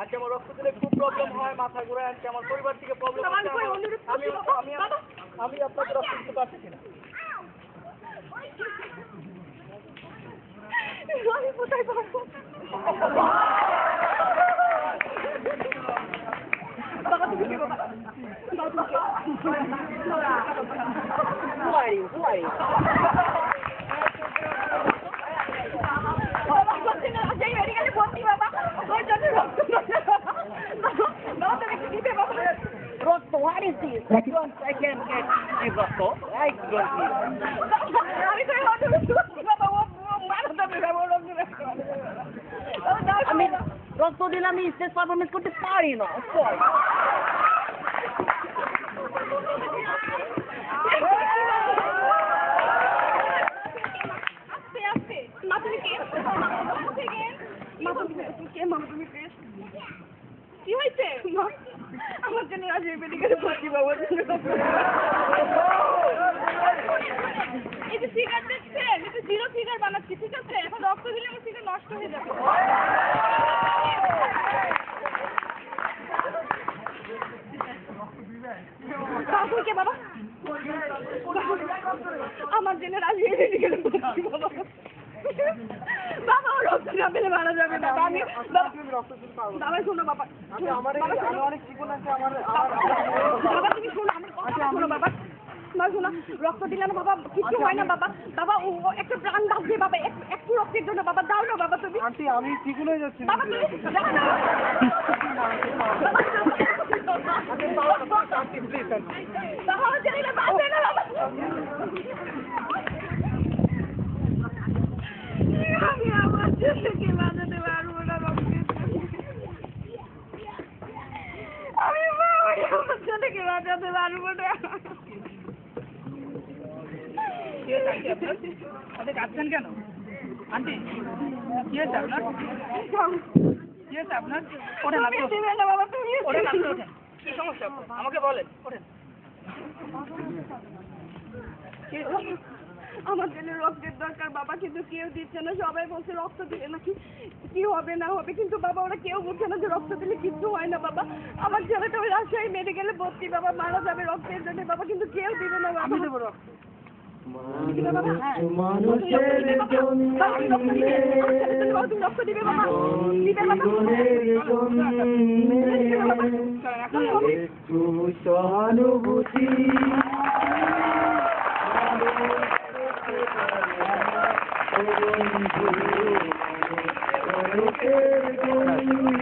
আজকে আমার রক্ত দিলে খুব প্রবলেম হয়, মাথা ঘুরে আনছে, আমার পরিবার থেকে প্রবলেম হচ্ছে, আমি আপনাকে রক্ত দিতে পারছি না। আমি কোথায় পাবো? বাবা তুমি কি বাবা? What is this? I can't get this Rocco. I don't see আমি রক্ত দিলে আমি স্টেজ পারফরমেন্স করতে পারি না। কি হয়েছে? আমার জন্য আজ মেডিকেলে ভর্তি বাবার জন্য। এই যে ফিগার দেখছেন, এটা জিরো ফিগার বানাচ্ছি, ঠিক আছে? এখন রক্ত দিলে আমার ফিগার নষ্ট হয়ে যাবে। কে বাবা? আমার জন্য আজ মেডিকেলে ভর্তি বাবা। বাবা রক্ত না পেলে মারা যাবে না। আমি বাবা শোনো বাবা, বাবা তুমি শোনো আমার কথা শোনো বাবা। না শোনো, রক্ত দিলে না বাবা কিছু হয় না বাবা। বাবা ও একটা প্রাণ বাঁচবে বাবা, একটু রক্তের জন্য বাবা, দাও না বাবা তুমি। আন্টি আমি ঠিকই হয়ে যাচ্ছি বাবা তুমি দাও না। বাবা আমার ছেলেটা বাঁচবে না বাবা। আমি আমার ছেলেকে বাঁচাতে পারবো না রক্তের জন্য। আমি আমার ছেলেকে বাঁচাতে পারবো না। আপনি কাঁদছেন কেন আন্টি? কি হয়েছে আপনার? কি হয়েছে আপনার? ওঠেন আপনি, বাবা তুমি ওঠেন আপনি, ওঠেন। কি সমস্যা আমাকে বলেন, ওঠেন। আমার জন্য রক্তের দরকার বাবা, কিন্তু কেউ দিচ্ছে না। সবাই বলছে রক্ত দিলে নাকি কি হবে না হবে, কিন্তু বাবা ওরা কেউ বলছে না যে রক্ত দিলে কিচ্ছু হয় না বাবা। আমার ছেলেটা ওই রাজশাহী মেডিকেলে ভর্তি বাবা, মারা যাবে রক্তের জন্য বাবা, কিন্তু কেউ দিবে না বাবা। আমি দেবো রক্ত। রক্ত দিবে বাবা, দিবে বাবা। সহানুভূতি বন্ধু